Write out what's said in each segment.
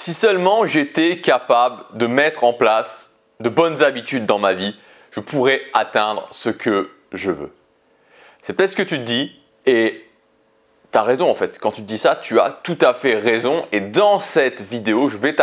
Si seulement j'étais capable de mettre en place de bonnes habitudes dans ma vie, je pourrais atteindre ce que je veux. C'est peut-être ce que tu te dis et tu as raison en fait. Quand tu te dis ça, tu as tout à fait raison. Et dans cette vidéo, je vais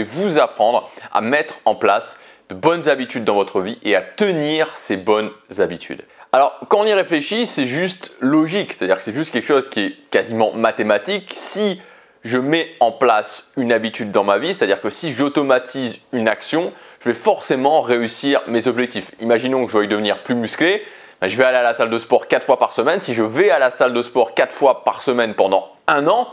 vous apprendre à mettre en place de bonnes habitudes dans votre vie et à tenir ces bonnes habitudes. Alors, quand on y réfléchit, c'est juste logique, c'est-à-dire que c'est juste quelque chose qui est quasiment mathématique. Si je mets en place une habitude dans ma vie, c'est-à-dire que si j'automatise une action, je vais forcément réussir mes objectifs. Imaginons que je veuille devenir plus musclé, je vais aller à la salle de sport 4 fois par semaine. Si je vais à la salle de sport 4 fois par semaine pendant un an,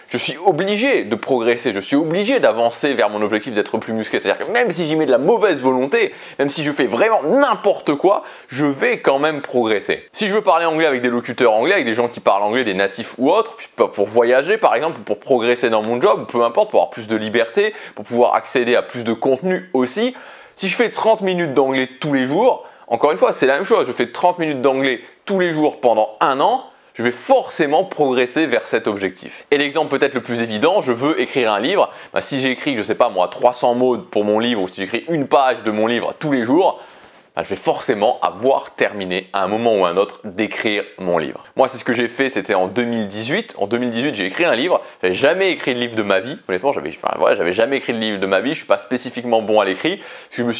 je suis obligé de progresser, je suis obligé d'avancer vers mon objectif d'être plus musclé. C'est-à-dire que même si j'y mets de la mauvaise volonté, même si je fais vraiment n'importe quoi, je vais quand même progresser. Si je veux parler anglais avec des locuteurs anglais, avec des gens qui parlent anglais, des natifs ou autres, pour voyager par exemple, ou pour progresser dans mon job, peu importe, pour avoir plus de liberté, pour pouvoir accéder à plus de contenu aussi, si je fais 30 minutes d'anglais tous les jours, encore une fois, c'est la même chose, je fais 30 minutes d'anglais tous les jours pendant un an, je vais forcément progresser vers cet objectif. Et l'exemple peut-être le plus évident, je veux écrire un livre. Si j'écris, je ne sais pas moi, 300 mots pour mon livre ou si j'écris une page de mon livre tous les jours, je vais forcément avoir terminé à un moment ou à un autre d'écrire mon livre. Moi, c'est ce que j'ai fait, c'était en 2018. En 2018, j'ai écrit un livre. Je n'avais jamais écrit de livre de ma vie. Honnêtement, j'avais jamais écrit de livre de ma vie. Je ne suis pas spécifiquement bon à l'écrit. Ce que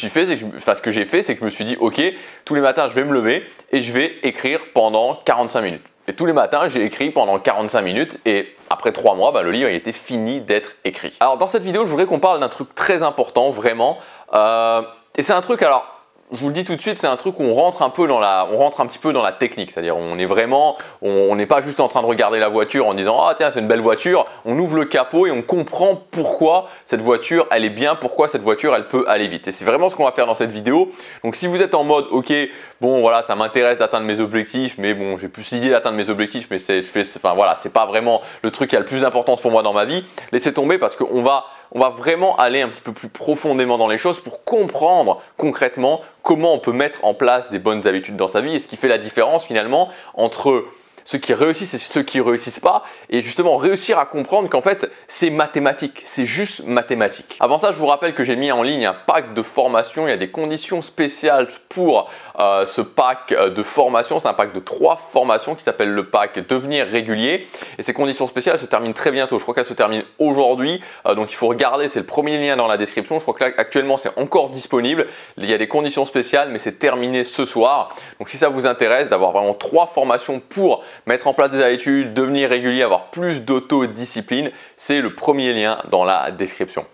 j'ai fait, c'est que je me suis dit, ok, tous les matins, je vais me lever et je vais écrire pendant 45 minutes. Et tous les matins, j'ai écrit pendant 45 minutes et après 3 mois, le livre il était fini d'être écrit. Alors dans cette vidéo, je voudrais qu'on parle d'un truc très important, vraiment. Et c'est un truc, alors je vous le dis tout de suite, c'est un truc où on rentre un petit peu dans la technique. C'est-à-dire on n'est pas juste en train de regarder la voiture en disant « Ah tiens, c'est une belle voiture ». On ouvre le capot et on comprend pourquoi cette voiture, elle est bien, pourquoi cette voiture, elle peut aller vite. Et c'est vraiment ce qu'on va faire dans cette vidéo. Donc si vous êtes en mode « Ok, bon voilà, ça m'intéresse d'atteindre mes objectifs, mais bon, j'ai plus l'idée d'atteindre mes objectifs, mais c'est pas vraiment le truc qui a le plus d'importance pour moi dans ma vie », laissez tomber parce qu'on va vraiment aller un petit peu plus profondément dans les choses pour comprendre concrètement comment on peut mettre en place des bonnes habitudes dans sa vie et ce qui fait la différence finalement entre ceux qui réussissent et ceux qui ne réussissent pas, et justement réussir à comprendre qu'en fait c'est mathématique, c'est juste mathématique. Avant ça, je vous rappelle que j'ai mis en ligne un pack de formation, il y a des conditions spéciales pour ce pack de formation, c'est un pack de 3 formations qui s'appelle le pack Devenir régulier, et ces conditions spéciales se terminent très bientôt, je crois qu'elles se terminent aujourd'hui, donc il faut regarder, c'est le premier lien dans la description, je crois que là actuellement c'est encore disponible, il y a des conditions spéciales mais c'est terminé ce soir, donc si ça vous intéresse d'avoir vraiment 3 formations pour mettre en place des habitudes, devenir régulier, avoir plus d'autodiscipline, c'est le premier lien dans la description.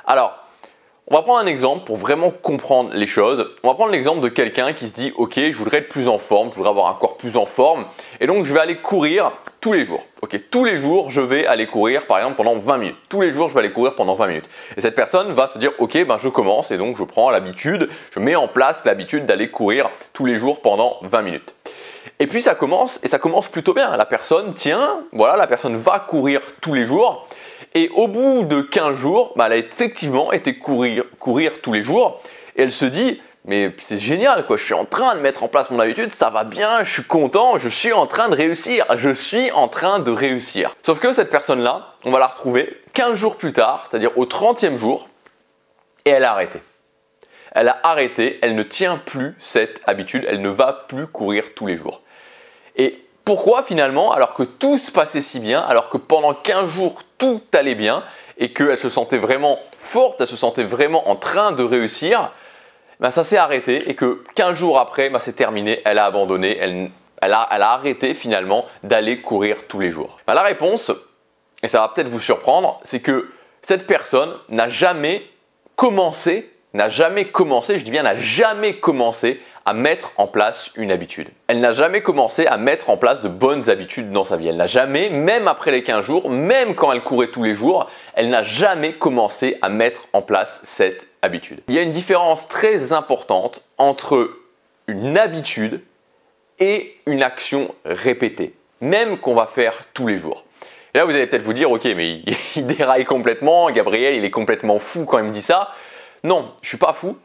Alors, on va prendre un exemple pour vraiment comprendre les choses. On va prendre l'exemple de quelqu'un qui se dit « Ok, je voudrais être plus en forme, je voudrais avoir un corps plus en forme et donc je vais aller courir tous les jours. Ok, tous les jours, je vais aller courir par exemple pendant 20 minutes. Tous les jours, je vais aller courir pendant 20 minutes. Et cette personne va se dire « Ok, je commence et donc je prends l'habitude, je mets en place l'habitude d'aller courir tous les jours pendant 20 minutes. » Et puis ça commence plutôt bien. La personne la personne va courir tous les jours. Et au bout de 15 jours, elle a effectivement été courir tous les jours. Et elle se dit, mais c'est génial, quoi. Je suis en train de mettre en place mon habitude, ça va bien, je suis content, je suis en train de réussir. Sauf que cette personne-là, on va la retrouver 15 jours plus tard, c'est-à-dire au 30e jour, et elle a arrêté. Elle a arrêté, elle ne tient plus cette habitude, elle ne va plus courir tous les jours. Et pourquoi finalement, alors que tout se passait si bien, alors que pendant 15 jours tout allait bien et qu'elle se sentait vraiment forte, elle se sentait vraiment en train de réussir, ça s'est arrêté et que 15 jours après, c'est terminé, elle a abandonné, elle a arrêté finalement d'aller courir tous les jours. La réponse, et ça va peut-être vous surprendre, c'est que cette personne n'a jamais commencé à mettre en place une habitude. Elle n'a jamais commencé à mettre en place de bonnes habitudes dans sa vie. Elle n'a jamais, même après les 15 jours, même quand elle courait tous les jours, elle n'a jamais commencé à mettre en place cette habitude. Il y a une différence très importante entre une habitude et une action répétée, même qu'on va faire tous les jours. Et là, vous allez peut-être vous dire, ok, mais il déraille complètement, Gabriel, il est complètement fou quand il me dit ça. Non, je ne suis pas fou.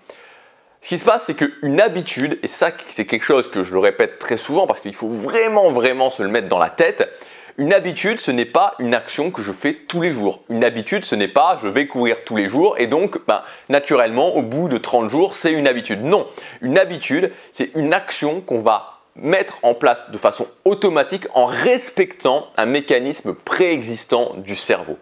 Ce qui se passe, c'est qu'une habitude, et ça c'est quelque chose que je le répète très souvent parce qu'il faut vraiment se le mettre dans la tête, Une habitude, ce n'est pas une action que je fais tous les jours. Une habitude, ce n'est pas je vais courir tous les jours et donc naturellement au bout de 30 jours, c'est une habitude. Non, une habitude, c'est une action qu'on va mettre en place de façon automatique en respectant un mécanisme préexistant du cerveau.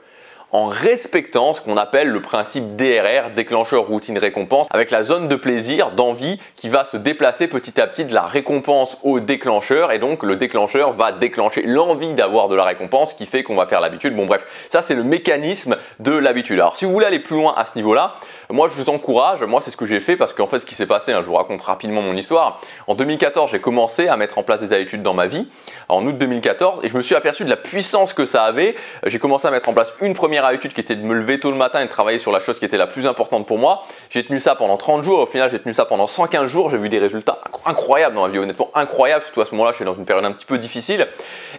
En respectant ce qu'on appelle le principe DRR, déclencheur routine récompense, avec la zone de plaisir, d'envie qui va se déplacer petit à petit de la récompense au déclencheur et donc le déclencheur va déclencher l'envie d'avoir de la récompense qui fait qu'on va faire l'habitude. Bon bref, ça c'est le mécanisme de l'habitude. Alors si vous voulez aller plus loin à ce niveau-là, moi je vous encourage, moi c'est ce que j'ai fait parce qu'en fait ce qui s'est passé, je vous raconte rapidement mon histoire. En 2014, j'ai commencé à mettre en place des habitudes dans ma vie, en août 2014, et je me suis aperçu de la puissance que ça avait. J'ai commencé à mettre en place une première habitude qui était de me lever tôt le matin et de travailler sur la chose qui était la plus importante pour moi. J'ai tenu ça pendant 30 jours, au final j'ai tenu ça pendant 115 jours, j'ai vu des résultats incroyables dans ma vie, honnêtement incroyables, surtout à ce moment-là, j'étais dans une période un petit peu difficile.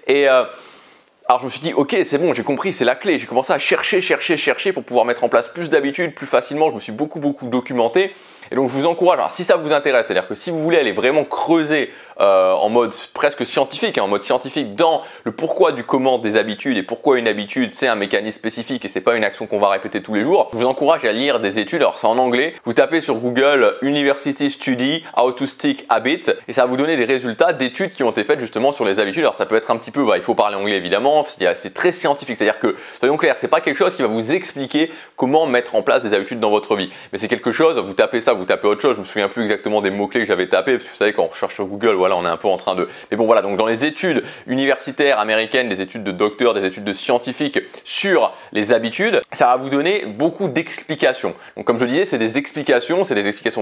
Et alors je me suis dit, ok, c'est bon, j'ai compris, c'est la clé. J'ai commencé à chercher pour pouvoir mettre en place plus d'habitudes, plus facilement. Je me suis beaucoup documenté. Et donc je vous encourage, alors si ça vous intéresse, c'est-à-dire que si vous voulez aller vraiment creuser en mode presque scientifique, en mode scientifique dans le pourquoi du comment des habitudes et pourquoi une habitude c'est un mécanisme spécifique et c'est pas une action qu'on va répéter tous les jours, je vous encourage à lire des études. Alors c'est en anglais, vous tapez sur Google University Study How to Stick Habit et ça va vous donner des résultats d'études qui ont été faites justement sur les habitudes. Alors ça peut être un petit peu, il faut parler anglais évidemment, c'est très scientifique, c'est-à-dire que soyons clairs, c'est pas quelque chose qui va vous expliquer comment mettre en place des habitudes dans votre vie, mais c'est quelque chose, vous tapez ça, vous tapez autre chose, je me souviens plus exactement des mots-clés que j'avais tapés, parce que vous savez quand on recherche sur Google, voilà, on est un peu en train de... Mais bon voilà, donc dans les études universitaires américaines, des études de docteurs, des études de scientifiques sur les habitudes, ça va vous donner beaucoup d'explications. Donc comme je disais, c'est des explications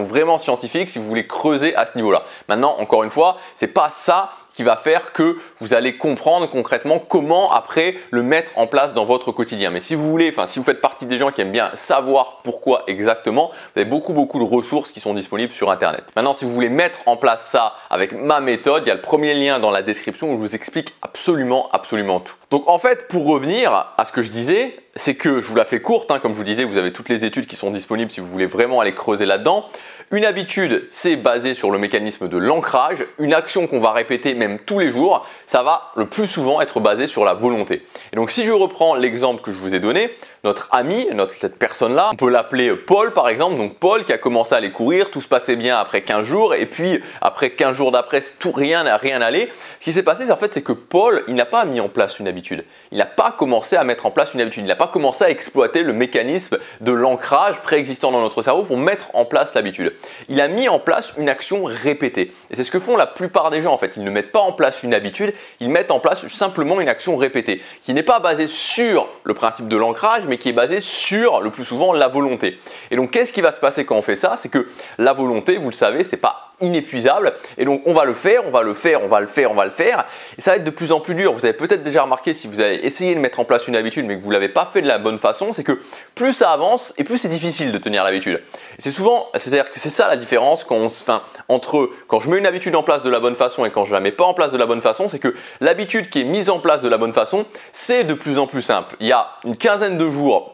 vraiment scientifiques si vous voulez creuser à ce niveau-là. Maintenant, encore une fois, c'est pas ça qui va faire que vous allez comprendre concrètement comment après le mettre en place dans votre quotidien. Mais si vous voulez, si vous faites partie des gens qui aiment bien savoir pourquoi exactement, vous avez beaucoup de ressources qui sont disponibles sur Internet. Maintenant, si vous voulez mettre en place ça avec ma méthode, il y a le premier lien dans la description où je vous explique absolument tout. Donc en fait, pour revenir à ce que je disais, c'est que je vous la fais courte, comme je vous disais, vous avez toutes les études qui sont disponibles si vous voulez vraiment aller creuser là-dedans. Une habitude, c'est basé sur le mécanisme de l'ancrage. Une action qu'on va répéter même tous les jours, ça va le plus souvent être basé sur la volonté. Et donc si je reprends l'exemple que je vous ai donné, notre ami, cette personne-là, on peut l'appeler Paul par exemple. Donc Paul qui a commencé à aller courir, tout se passait bien après 15 jours et puis après 15 jours d'après, rien allé. Ce qui s'est passé, c'est que Paul, il n'a pas mis en place une habitude. Il n'a pas commencé à mettre en place une habitude. Il n'a pas commencé à exploiter le mécanisme de l'ancrage préexistant dans notre cerveau pour mettre en place l'habitude. Il a mis en place une action répétée. Et c'est ce que font la plupart des gens en fait. Ils ne mettent pas en place une habitude, ils mettent en place simplement une action répétée qui n'est pas basée sur le principe de l'ancrage mais qui est basée sur le plus souvent la volonté. Et donc qu'est-ce qui va se passer quand on fait ça? C'est que la volonté, vous le savez, c'est pas inépuisable et donc on va le faire et ça va être de plus en plus dur. Vous avez peut-être déjà remarqué si vous avez essayé de mettre en place une habitude mais que vous ne l'avez pas fait de la bonne façon, c'est que plus ça avance et plus c'est difficile de tenir l'habitude. C'est-à-dire que c'est ça la différence entre quand je mets une habitude en place de la bonne façon et quand je la mets pas en place de la bonne façon, c'est que l'habitude qui est mise en place de la bonne façon, c'est de plus en plus simple. Il y a une quinzaine de jours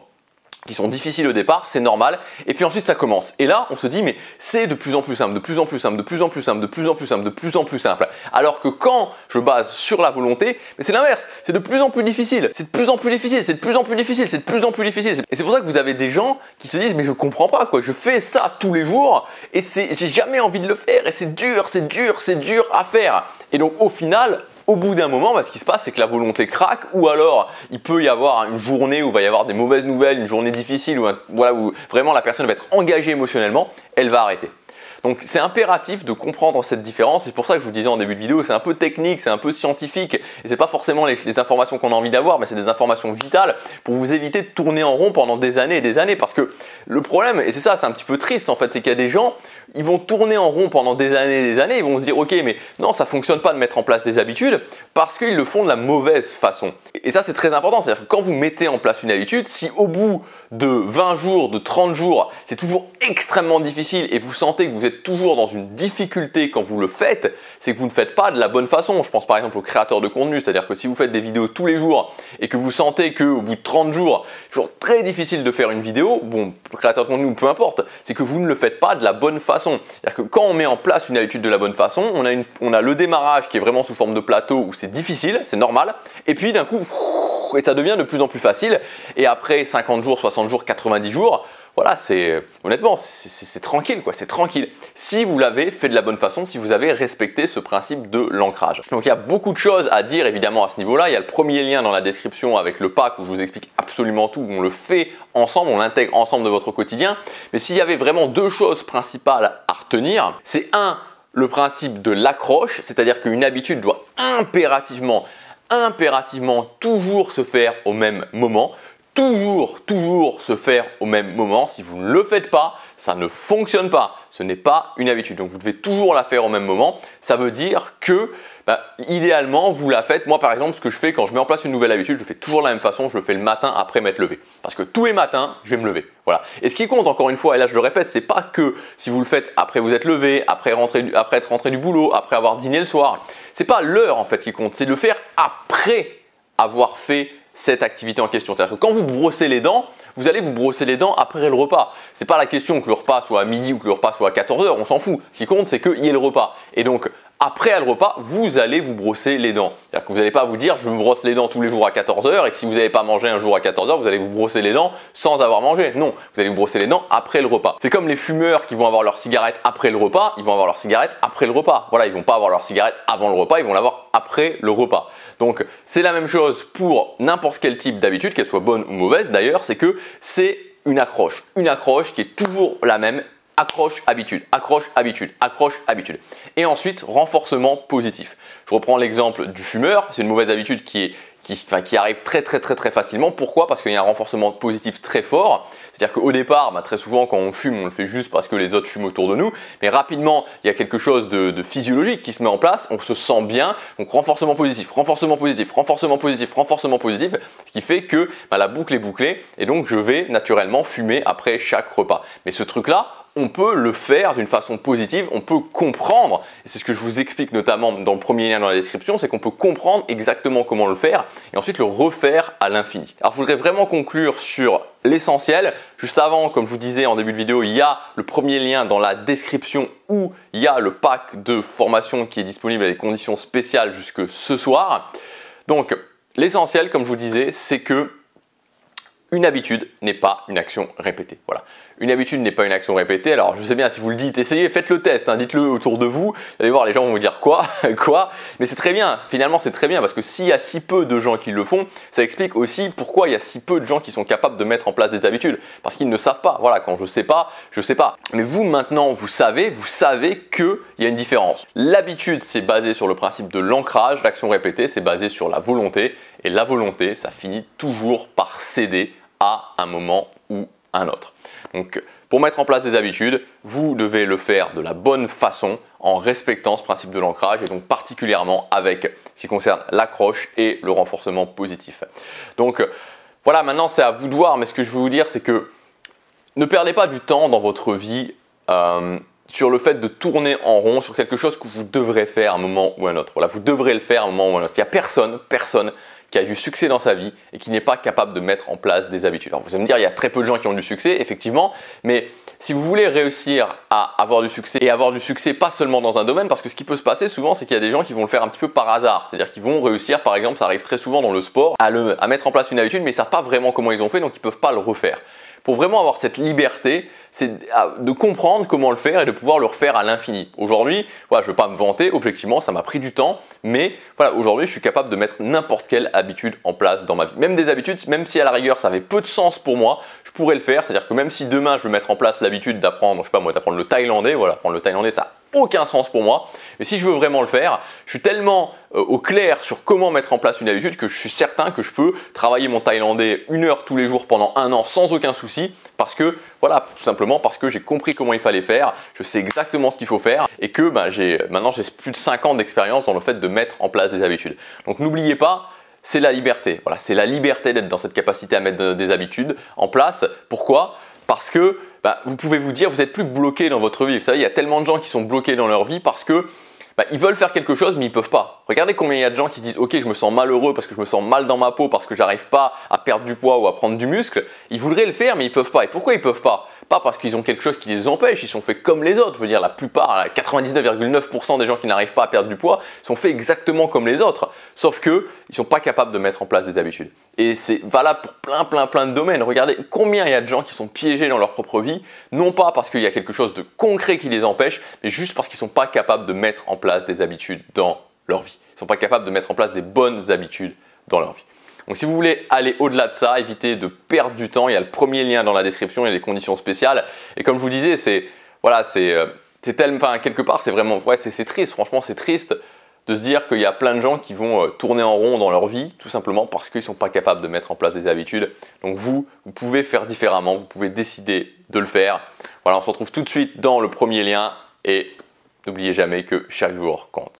qui sont difficiles au départ, c'est normal, et puis ensuite ça commence. Et là, on se dit, mais c'est de plus en plus simple, de plus en plus simple, de plus en plus simple, de plus en plus simple, de plus en plus simple. Alors que quand je base sur la volonté, mais c'est l'inverse, c'est de plus en plus difficile, c'est de plus en plus difficile, c'est de plus en plus difficile, c'est de plus en plus difficile. Et c'est pour ça que vous avez des gens qui se disent, mais je comprends pas quoi, je fais ça tous les jours, et j'ai jamais envie de le faire, et c'est dur à faire. Et donc au final, au bout d'un moment, ce qui se passe, c'est que la volonté craque, ou alors il peut y avoir une journée où il va y avoir des mauvaises nouvelles, une journée difficile, où vraiment la personne va être engagée émotionnellement, elle va arrêter. Donc c'est impératif de comprendre cette différence. C'est pour ça que je vous disais en début de vidéo, c'est un peu technique, c'est un peu scientifique, et c'est pas forcément les informations qu'on a envie d'avoir, mais c'est des informations vitales pour vous éviter de tourner en rond pendant des années et des années. Parce que le problème, et c'est ça, c'est un petit peu triste en fait, c'est qu'il y a des gens, ils vont tourner en rond pendant des années et des années, ils vont se dire ok, mais non, ça fonctionne pas de mettre en place des habitudes parce qu'ils le font de la mauvaise façon. Et ça c'est très important, c'est-à-dire que quand vous mettez en place une habitude, si au bout de 20 jours, de 30 jours, c'est toujours extrêmement difficile et vous sentez que vous êtes toujours dans une difficulté quand vous le faites, c'est que vous ne faites pas de la bonne façon. Je pense par exemple aux créateurs de contenu, c'est-à-dire que si vous faites des vidéos tous les jours et que vous sentez qu'au bout de 30 jours, c'est toujours très difficile de faire une vidéo, bon, créateur de contenu ou peu importe, c'est que vous ne le faites pas de la bonne façon. façon. C'est-à-dire que quand on met en place une habitude de la bonne façon, on a le démarrage qui est vraiment sous forme de plateau où c'est difficile, c'est normal, et puis d'un coup, et ça devient de plus en plus facile, et après 50 jours, 60 jours, 90 jours, voilà, honnêtement, c'est tranquille, quoi, c'est tranquille. Si vous l'avez fait de la bonne façon, si vous avez respecté ce principe de l'ancrage. Donc il y a beaucoup de choses à dire évidemment à ce niveau-là. Il y a le premier lien dans la description avec le pack où je vous explique absolument tout, où on le fait ensemble, on l'intègre ensemble de votre quotidien. Mais s'il y avait vraiment deux choses principales à retenir, c'est le principe de l'accroche, c'est-à-dire qu'une habitude doit impérativement toujours se faire au même moment. Toujours se faire au même moment. Si vous ne le faites pas, ça ne fonctionne pas. Ce n'est pas une habitude. Donc vous devez toujours la faire au même moment. Ça veut dire que idéalement, vous la faites. Moi par exemple, ce que je fais quand je mets en place une nouvelle habitude, je fais toujours de la même façon. Je le fais le matin après m'être levé. Parce que tous les matins, je vais me lever. Voilà. Et ce qui compte encore une fois, et là je le répète, c'est pas que si vous le faites après vous êtes levé, après être rentré du boulot, après avoir dîné le soir. C'est pas l'heure en fait qui compte. C'est de le faire après avoir fait cette activité en question. C'est-à-dire que quand vous brossez les dents, vous allez vous brosser les dents après le repas. C'est pas la question que le repas soit à midi ou que le repas soit à 14 h, on s'en fout. Ce qui compte, c'est qu'il y ait le repas. Et donc, après le repas, vous allez vous brosser les dents. C'est-à-dire que vous n'allez pas vous dire je me brosse les dents tous les jours à 14 h et que si vous n'avez pas mangé un jour à 14 h, vous allez vous brosser les dents sans avoir mangé. Non, vous allez vous brosser les dents après le repas. C'est comme les fumeurs qui vont avoir leur cigarette après le repas, ils vont avoir leur cigarette après le repas. Voilà, ils vont pas avoir leur cigarette avant le repas, ils vont l'avoir après le repas. Donc c'est la même chose pour n'importe quel type d'habitude, qu'elle soit bonne ou mauvaise d'ailleurs, c'est que c'est une accroche qui est toujours la même. Accroche, habitude, accroche, habitude, accroche, habitude. Et ensuite, renforcement positif. Je reprends l'exemple du fumeur. C'est une mauvaise habitude qui arrive très facilement. Pourquoi? Parce qu'il y a un renforcement positif très fort. C'est-à-dire qu'au départ, très souvent quand on fume, on le fait juste parce que les autres fument autour de nous. Mais rapidement, il y a quelque chose de physiologique qui se met en place. On se sent bien. Donc renforcement positif, renforcement positif, renforcement positif, renforcement positif. Ce qui fait que la boucle est bouclée. Et donc je vais naturellement fumer après chaque repas. Mais ce truc-là, on peut le faire d'une façon positive, on peut comprendre, et c'est ce que je vous explique notamment dans le premier lien dans la description, c'est qu'on peut comprendre exactement comment le faire et ensuite le refaire à l'infini. Alors je voudrais vraiment conclure sur l'essentiel. Juste avant, comme je vous disais en début de vidéo, il y a le premier lien dans la description où il y a le pack de formation qui est disponible à des conditions spéciales jusque ce soir. Donc l'essentiel, comme je vous disais, c'est que une habitude n'est pas une action répétée. Voilà. Une habitude n'est pas une action répétée. Alors, je sais bien, si vous le dites, essayez, faites le test, dites-le autour de vous. Vous allez voir, les gens vont vous dire quoi, quoi. Mais c'est très bien. Finalement, c'est très bien parce que s'il y a si peu de gens qui le font, ça explique aussi pourquoi il y a si peu de gens qui sont capables de mettre en place des habitudes. Parce qu'ils ne savent pas. Voilà, quand je sais pas, je sais pas. Mais vous, maintenant, vous savez qu'il y a une différence. L'habitude, c'est basé sur le principe de l'ancrage. L'action répétée, c'est basé sur la volonté. Et la volonté, ça finit toujours par céder à un moment ou un autre. Donc, pour mettre en place des habitudes, vous devez le faire de la bonne façon en respectant ce principe de l'ancrage et donc particulièrement avec ce qui concerne l'accroche et le renforcement positif. Donc, voilà, maintenant c'est à vous de voir, mais ce que je veux vous dire, c'est que ne perdez pas du temps dans votre vie sur le fait de tourner en rond sur quelque chose que vous devrez faire à un moment ou un autre. Voilà, vous devrez le faire à un moment ou un autre. Il n'y a personne qui a du succès dans sa vie et qui n'est pas capable de mettre en place des habitudes. Alors vous allez me dire, il y a très peu de gens qui ont du succès, effectivement, mais si vous voulez réussir à avoir du succès et avoir du succès pas seulement dans un domaine, parce que ce qui peut se passer souvent, c'est qu'il y a des gens qui vont le faire un petit peu par hasard, c'est-à-dire qu'ils vont réussir, par exemple, ça arrive très souvent dans le sport, à mettre en place une habitude, mais ils ne savent pas vraiment comment ils ont fait, donc ils ne peuvent pas le refaire. Pour vraiment avoir cette liberté, c'est de comprendre comment le faire et de pouvoir le refaire à l'infini. Aujourd'hui, voilà, je ne veux pas me vanter, objectivement, ça m'a pris du temps, mais voilà, aujourd'hui, je suis capable de mettre n'importe quelle habitude en place dans ma vie. Même des habitudes, même si à la rigueur, ça avait peu de sens pour moi, je pourrais le faire. C'est-à-dire que même si demain, je veux mettre en place l'habitude d'apprendre, je sais pas moi, d'apprendre le thaïlandais, voilà, apprendre le thaïlandais, ça n'a aucun sens pour moi. Mais si je veux vraiment le faire, je suis tellement au clair sur comment mettre en place une habitude que je suis certain que je peux travailler mon thaïlandais 1 heure tous les jours pendant 1 an sans aucun souci parce que, voilà, tout simplement parce que j'ai compris comment il fallait faire, je sais exactement ce qu'il faut faire et que maintenant j'ai plus de 5 ans d'expérience dans le fait de mettre en place des habitudes. Donc n'oubliez pas, c'est la liberté. Voilà, c'est la liberté d'être dans cette capacité à mettre des habitudes en place. Pourquoi ? Parce que vous pouvez vous dire, vous n'êtes plus bloqué dans votre vie. Vous savez, il y a tellement de gens qui sont bloqués dans leur vie parce que ils veulent faire quelque chose mais ils ne peuvent pas. Regardez combien il y a de gens qui disent ok, je me sens malheureux parce que je me sens mal dans ma peau, parce que j'arrive pas à perdre du poids ou à prendre du muscle. Ils voudraient le faire mais ils ne peuvent pas. Et pourquoi ils ne peuvent pas ? pas parce qu'ils ont quelque chose qui les empêche, ils sont faits comme les autres. Je veux dire, la plupart, 99,9% des gens qui n'arrivent pas à perdre du poids sont faits exactement comme les autres, sauf qu'ils ne sont pas capables de mettre en place des habitudes. Et c'est valable pour plein de domaines. Regardez combien il y a de gens qui sont piégés dans leur propre vie, non pas parce qu'il y a quelque chose de concret qui les empêche, mais juste parce qu'ils ne sont pas capables de mettre en place des habitudes dans leur vie. Ils ne sont pas capables de mettre en place des bonnes habitudes dans leur vie. Donc si vous voulez aller au-delà de ça, éviter de perdre du temps, il y a le premier lien dans la description, il y a les conditions spéciales. Et comme je vous disais, quelque part, c'est vraiment, c'est triste, franchement c'est triste de se dire qu'il y a plein de gens qui vont tourner en rond dans leur vie, tout simplement parce qu'ils ne sont pas capables de mettre en place des habitudes. Donc vous pouvez faire différemment, vous pouvez décider de le faire. Voilà, on se retrouve tout de suite dans le premier lien et n'oubliez jamais que chaque jour compte.